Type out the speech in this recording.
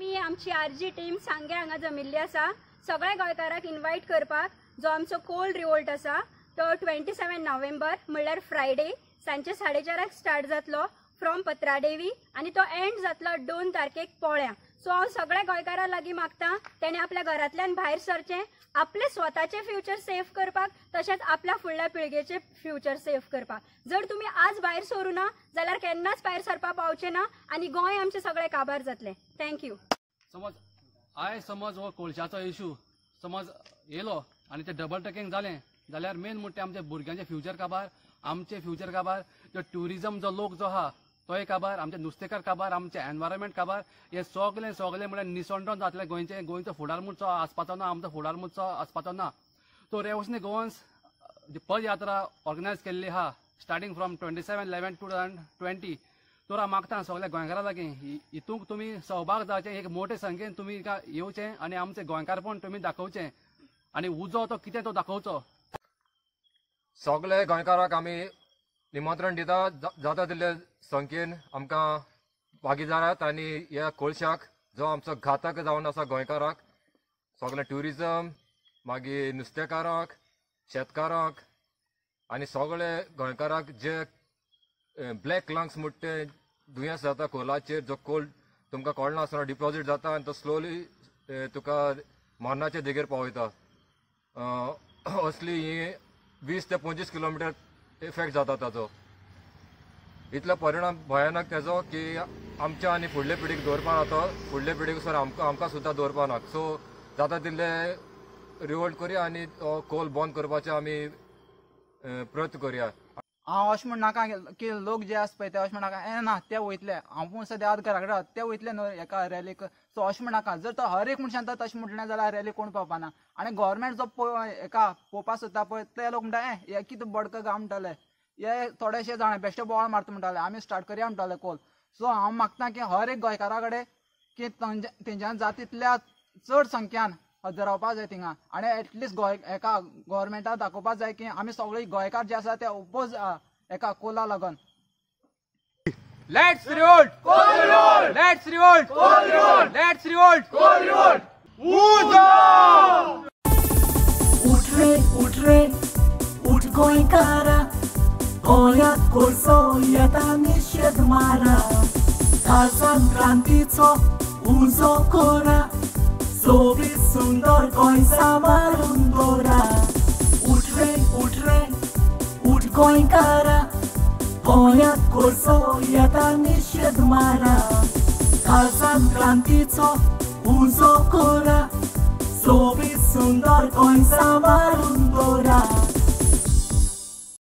आमी आमची RG team सांगे हांगा जमिल्ली आसा सगळ्या गोंयकारांक इन्वाइट करपाक जो आमचो कोल्ड रिवोल्ट आसा तो 27 नोव्हेंबर म्हणल्यार फ्रायडे सांजे 4:30 स्टार्ट जातलो फ्रॉम पत्रादेवी आणि तो एंड जातलो 2 तारखेक पोळ्या। सो हांव सगळ्या गोंयकारां लागीं मागता तेणे आपल्या घरांतल्यान भायर सरचें, आपले स्वताचे फ्युचर सेफ करपाक तशेंच आपल्या फुडल्या पिळगेचे फ्युचर सेफ करपाक। जर तुम्ही आज भायर सरू ना जाल्यार केन्नाच भायर सरपाक पावचे ना आणि गोंय आमचे सगळे काबार जातले। थँक्यू। समज हो कोळशाचो इशू समज येलो आणि ते डबल ट्रॅकिंग जालें जाल्यार मेन म्हणटा आमच्या भुरग्यांचे फ्युचर काबार, आमचे फ्युचर काबार, जो ट्युरिजम जो लोक जो आहा तोय काबार, आमचे नुस्तेकार काबार, आमचे एनवायरमेंट काबार, हे सगळे म्हळ्यार निसंडोन जातले। गोंयचो फुडारमूडचो आसपाचो ना, आमचो फुडारमूडचो आसपाचो ना। तो रेवसनी गोवन्स पद यात्रा ऑर्गनायज केल्ली आहा स्टार्टिंग फ्रॉम 27/11/2020। तर हांव मागता सगळ्या गोंयकारां लागीं हितूंक तुमी सहभाग जावचे, एक मोठे संख्येन तुमी येवचें आणि आमचे गोंयकारपण तुमी दाखोवचें आणि उजो तो कितें तो दाखोवचो। सगळे गोंयकारांक आमी निमंत्रण दिता जाता तितले संख्येन आमकां भागीदारात आनी ह्या कोळशाक जो आमचो घातक जावन आसा गोंयकारांक, सगळे ट्युरिजम मागीर नुस्तेकारांक, शेतकारांक आनी सगळे गोंयकारांक जे ब्लॅक लंग्स म्हणटा ते दुयेंस जाता कोलाचेर, जो कोल्ड तुमकां कळनासतना डिपॉझिट जाता आनी तो स्लोली तुका मरणाचे देगेर पावयता। असली ही 20 ते 25 किलोमिटर इफेक्ट जाता ताजो। इतलो परिणाम भयानक तेजो की आमच्या आनी फुडले पिढीक दवरपा ना, तो फुडले पिढीक सर आमकां सुद्दां दवरपा ना। सो जाता तितले रिवोल्ट करया आनी तो कोल बंद करपाचे आमी प्रयत्न करया। हांव अशें म्हण नाका की लोक जे आसा पळय ते अशें म्हणाका हे ना ते वयतले, हांव सद्या आतां घरा कडेन ते वयतले न्हू एका रॅलीक। सो अशें म्हणाका, जर तो हर एक मनशान तशें म्हटलें जाल्यार रॅली कोण पावपाना। आनी गव्हर्मेंट जो एका पोवपा सोदता पळय ते लोक म्हणटा हे कितें बडको गांव म्हणटाले, हे थोडेशे जाण बेश्टे बोवाळ मारता म्हणटाले, आमी स्टार्ट करया म्हणटाले कोल। सो हांव मागता की हर एक गोंयकारा कडेन की तेंच्यान जाता तितल्या चड संख्यान हजर रावपाक जाय थिंगा आनी एटलिस्ट एका गव्हर्मेंटाक दाखोवपाक जाय की आमी सगळे गोंयकार जे आसा ते ओपोज एका कोला लागून। Let's revolt, Kol revolt, let's revolt, Kol revolt, let's revolt, Kol revolt. उठ रे उठ गोंयकारा, गोंयाक कोळसो येता निशेध मारा, संक्रांतीचो उजो कोरा, सोबीत सुंदर गोंय सांबाळून दवरा। उठ रे उठ गोंयकारा, गोंयाक कोळसो येता निशेध मारा, संक्रांतीचो उजो कोरा, सोबीत सुंदर गोंय सांबाळून दवरा।